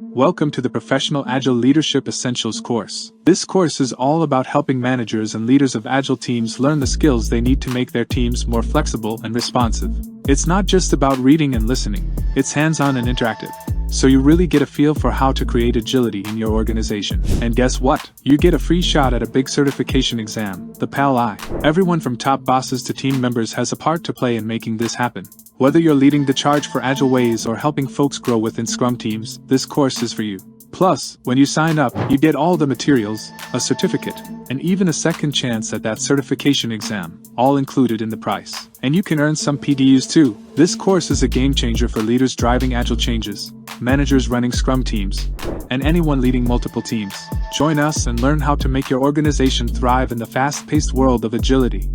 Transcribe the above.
Welcome to the Professional Agile Leadership Essentials course. This course is all about helping managers and leaders of Agile teams learn the skills they need to make their teams more flexible and responsive. It's not just about reading and listening, it's hands-on and interactive. So you really get a feel for how to create agility in your organization. And guess what? You get a free shot at a big certification exam, the PAL-I. Everyone from top bosses to team members has a part to play in making this happen. Whether you're leading the charge for Agile ways or helping folks grow within Scrum teams, this course is for you. Plus, when you sign up, you get all the materials, a certificate, and even a second chance at that certification exam, all included in the price. And you can earn some PDUs too. This course is a game changer for leaders driving Agile changes, managers running Scrum teams, and anyone leading multiple teams. Join us and learn how to make your organization thrive in the fast-paced world of agility.